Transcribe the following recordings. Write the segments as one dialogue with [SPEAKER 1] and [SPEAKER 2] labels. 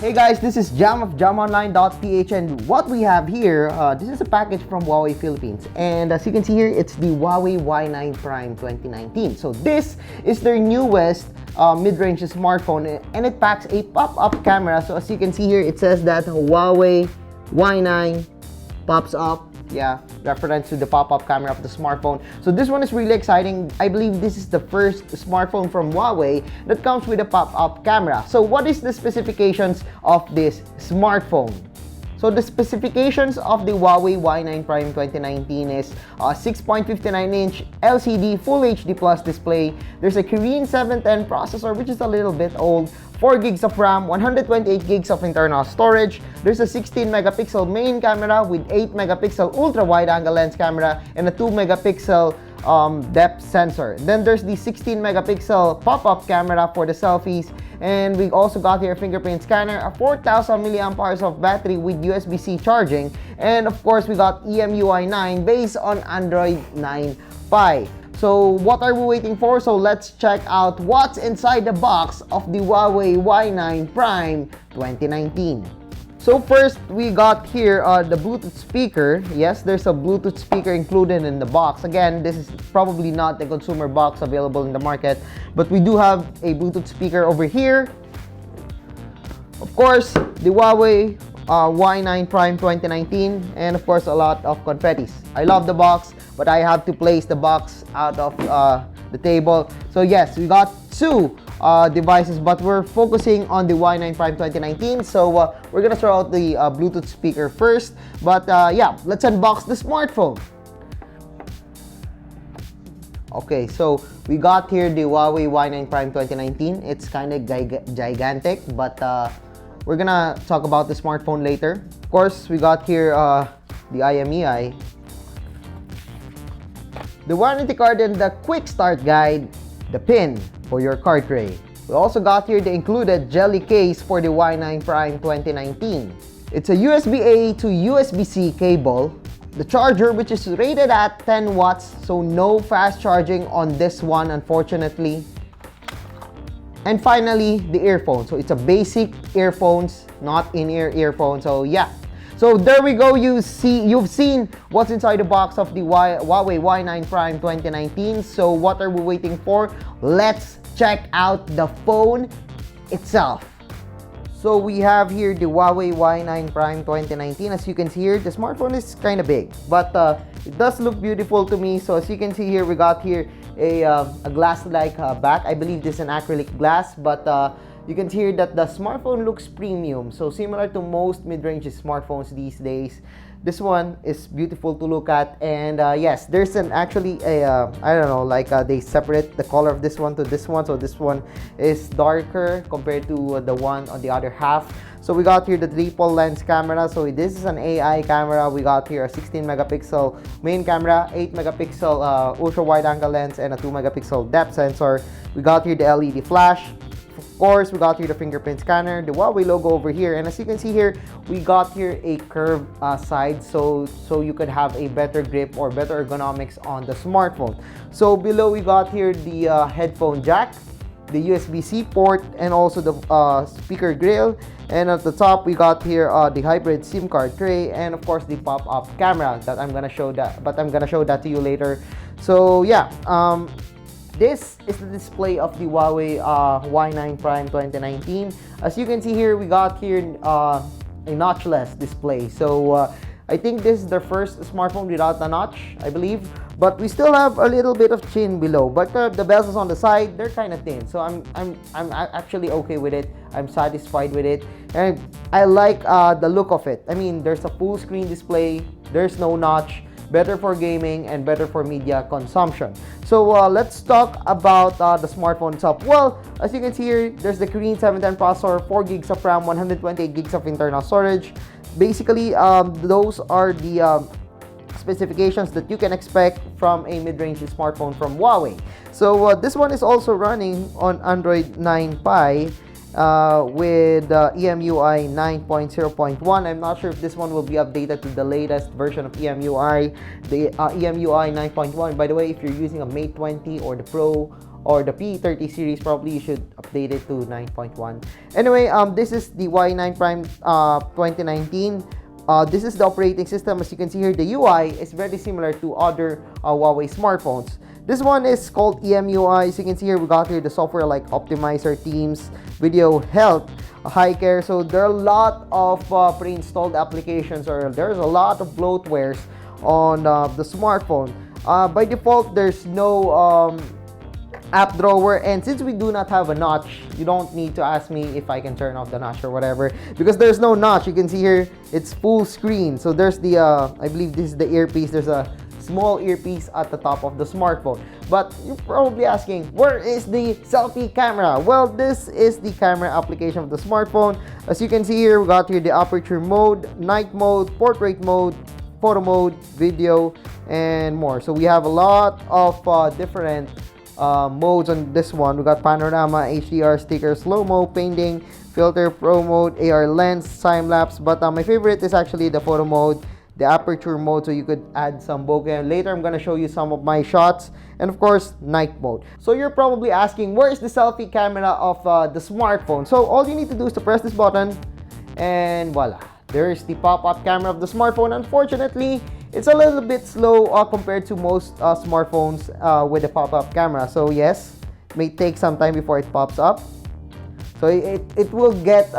[SPEAKER 1] Hey guys, this is Jam of jamonline.ph, and what we have here, this is a package from Huawei Philippines, and as you can see here, it's the Huawei Y9 Prime 2019. So this is their newest mid-range smartphone, and it packs a pop-up camera. So as you can see here, it says that Huawei Y9 pops up. Yeah, reference to the pop-up camera of the smartphone. So this one is really exciting. I believe this is the first smartphone from Huawei that comes with a pop-up camera. So what is the specifications of this smartphone? So the specifications of the Huawei Y9 Prime 2019 is a 6.59-inch LCD Full HD Plus display. There's a Kirin 710 processor, which is a little bit old. 4 gigs of RAM, 128 gigs of internal storage. There's a 16-megapixel main camera with 8-megapixel ultra-wide-angle lens camera and a 2-megapixel depth sensor. Then there's the 16-megapixel pop-up camera for the selfies. And we also got here a fingerprint scanner, a 4,000 milliamp hours of battery with USB-C charging. And of course, we got EMUI 9 based on Android 9 Pie. So what are we waiting for? So let's check out what's inside the box of the Huawei Y9 Prime 2019. So first, we got here the Bluetooth speaker. Yes, there's a Bluetooth speaker included in the box. Again, this is probably not the consumer box available in the market, but we do have a Bluetooth speaker over here. Of course, the Huawei Y9 Prime 2019, and of course, a lot of confettis. I love the box, but I have to place the box out of the table. So yes, we got two devices, but we're focusing on the Y9 Prime 2019. So we're gonna throw out the Bluetooth speaker first. But yeah, let's unbox the smartphone. Okay, so we got here the Huawei Y9 Prime 2019. It's kind of gigantic, but we're gonna talk about the smartphone later. Of course, we got here the IMEI, the warranty card, and the quick start guide, the pin for your card tray. We also got here the included jelly case for the Y9 Prime 2019. It's a USB-A to USB-C cable, the charger, which is rated at 10 watts, so no fast charging on this one, unfortunately. And finally, the earphone. So it's a basic earphones, not in-ear earphone. So yeah. So there we go. You've seen what's inside the box of the Huawei Y9 Prime 2019. So what are we waiting for? Let's check out the phone itself. So we have here the Huawei Y9 Prime 2019. As you can see here, the smartphone is kind of big, but it does look beautiful to me. So as you can see here, we got here a glass-like back. I believe this is an acrylic glass, but you can see here that the smartphone looks premium. So similar to most mid-range smartphones these days, this one is beautiful to look at. And yes, there's actually a I don't know, like they separate the color of this one to this one. So this one is darker compared to the one on the other half. So we got here the triple lens camera. So this is an AI camera. We got here a 16-megapixel main camera, 8-megapixel ultra-wide-angle lens, and a 2-megapixel depth sensor. We got here the LED flash. Of course, we got here the fingerprint scanner, the Huawei logo over here, and as you can see here, we got here a curved side, so you could have a better grip or better ergonomics on the smartphone. So below, we got here the headphone jack, the USB-C port, and also the speaker grill. And at the top, we got here the hybrid SIM card tray, and of course the pop-up camera that I'm gonna show that to you later. So yeah. This is the display of the Huawei Y9 Prime 2019. As you can see here, we got here a notchless display. So I think this is the first smartphone without a notch, I believe. But we still have a little bit of chin below. But the bezels on the side, they're kind of thin. So I'm actually okay with it. I'm satisfied with it, and I like the look of it. I mean, there's a full screen display. There's no notch. Better for gaming and better for media consumption. So let's talk about the smartphone itself. Well, as you can see here, there's the Kirin 710 processor, 4 gigs of RAM, 128 gigs of internal storage. Basically, those are the specifications that you can expect from a mid-range smartphone from Huawei. So this one is also running on Android 9 Pie. With EMUI 9.0.1. I'm not sure if this one will be updated to the latest version of EMUI, the EMUI 9.1. By the way, if you're using a Mate 20 or the Pro or the P30 series, probably you should update it to 9.1. Anyway, this is the Y9 Prime 2019. This is the operating system. As you can see here, the UI is very similar to other Huawei smartphones. This one is called EMUI. As you can see here, we got here the software like Optimizer, Teams, Video, Health, High Care. So there are a lot of pre-installed applications, or there's a lot of bloatwares on the smartphone. By default, there's no app drawer, and since we do not have a notch, you don't need to ask me if I can turn off the notch or whatever, because there's no notch. You can see here it's full screen. So there's the I believe this is the earpiece. There's a small earpiece at the top of the smartphone. But you're probably asking, where is the selfie camera? Well, this is the camera application of the smartphone. As you can see here, we got here the aperture mode, night mode, portrait mode, photo mode, video, and more. So we have a lot of different modes on this one. We got panorama, HDR, sticker, slow-mo, painting, filter, pro mode, AR lens, time lapse. But my favorite is actually the photo mode, the aperture mode, so you could add some bokeh. Later I'm gonna show you some of my shots, and of course night mode. So you're probably asking, where is the selfie camera of the smartphone? So all you need to do is to press this button, and voila, there's the pop-up camera of the smartphone. Unfortunately, it's a little bit slow compared to most smartphones with the pop-up camera. So yes, it may take some time before it pops up. So it will get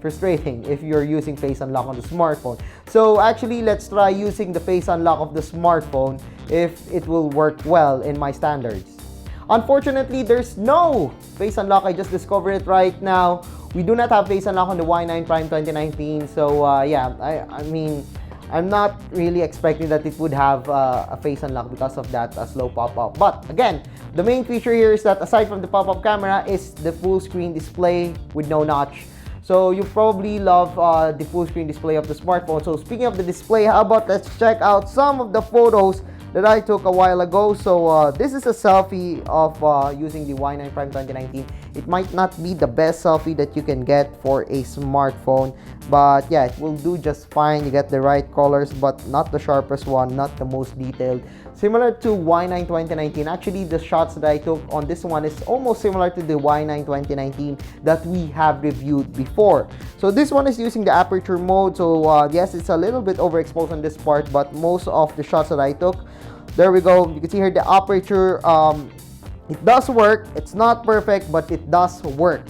[SPEAKER 1] frustrating if you're using face unlock on the smartphone. So actually, let's try using the face unlock of the smartphone if it will work well in my standards. Unfortunately, there's no face unlock. I just discovered it right now. We do not have face unlock on the Y9 Prime 2019. So yeah, I mean, I'm not really expecting that it would have a face unlock because of that slow pop-up. But again, the main feature here is that aside from the pop-up camera is the full screen display with no notch. So you probably love the full screen display of the smartphone. So speaking of the display, how about let's check out some of the photos that I took a while ago. So this is a selfie of using the Y9 Prime 2019. It might not be the best selfie that you can get for a smartphone, but yeah, it will do just fine. You get the right colors, but not the sharpest one, not the most detailed. Similar to Y9 2019, actually the shots that I took on this one is almost similar to the Y9 2019 that we have reviewed before. So this one is using the aperture mode. So yes, it's a little bit overexposed on this part, but most of the shots that I took, there we go. You can see here the aperture. It does work. It's not perfect, but it does work.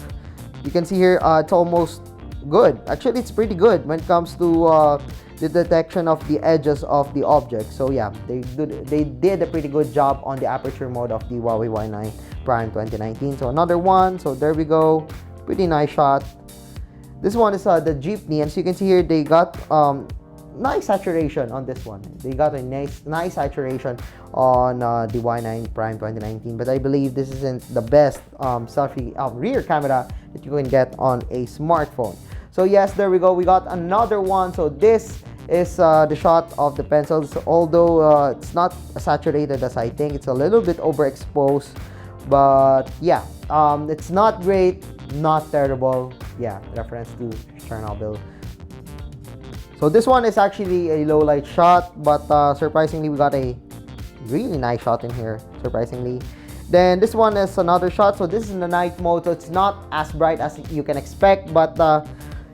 [SPEAKER 1] You can see here it's almost good. Actually, it's pretty good when it comes to the detection of the edges of the object. So yeah, they did a pretty good job on the aperture mode of the Huawei Y9 Prime 2019. So another one. So there we go. Pretty nice shot. This one is the jeepney, and so you can see here they got nice saturation on this one. They got a nice saturation on the Y9 Prime 2019, but I believe this isn't the best selfie rear camera that you can get on a smartphone. So yes, there we go. We got another one. So this is the shot of the pencils. Although it's not as saturated as I think, it's a little bit overexposed. But yeah, it's not great, not terrible. Yeah, reference to Chernobyl. So this one is actually a low light shot, but surprisingly we got a really nice shot in here, surprisingly. Then this one is another shot. So this is in the night mode, so it's not as bright as you can expect, but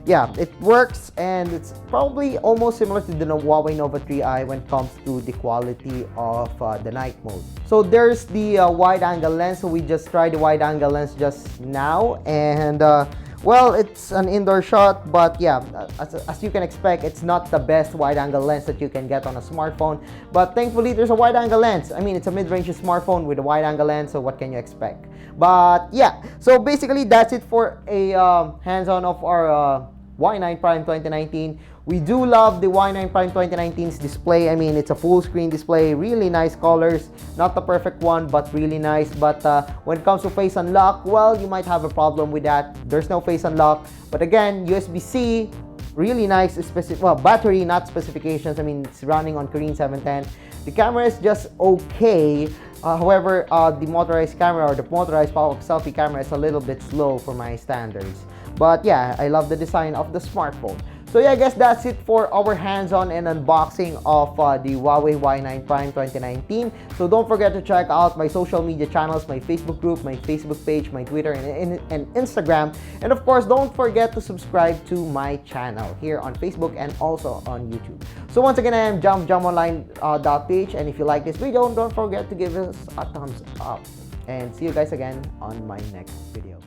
[SPEAKER 1] yeah, it works, and it's probably almost similar to the Huawei Nova 3i when it comes to the quality of the night mode. So there's the wide angle lens. So we just tried the wide angle lens just now, and well, it's an indoor shot, but yeah, as you can expect, it's not the best wide-angle lens that you can get on a smartphone. But thankfully, there's a wide-angle lens. I mean, it's a mid-range smartphone with a wide-angle lens, so what can you expect? But yeah, so basically, that's it for a hands-on of our Y9 Prime 2019. We do love the Y9 Prime 2019's display. I mean, it's a full screen display, really nice colors. Not the perfect one, but really nice. But when it comes to face unlock, well, you might have a problem with that. There's no face unlock. But again, USB-C, really nice, well, battery, not specifications. I mean, it's running on Kirin 710. The camera is just okay. However, the motorized camera or the motorized pop-up selfie camera is a little bit slow for my standards. But yeah, I love the design of the smartphone. So yeah, I guess that's it for our hands-on and unboxing of the Huawei Y9 Prime 2019. So don't forget to check out my social media channels, my Facebook group, my Facebook page, my Twitter, and Instagram. And of course, don't forget to subscribe to my channel here on Facebook and also on YouTube. So once again, I am JumOnline.ph, and if you like this video, don't forget to give us a thumbs up. And see you guys again on my next video.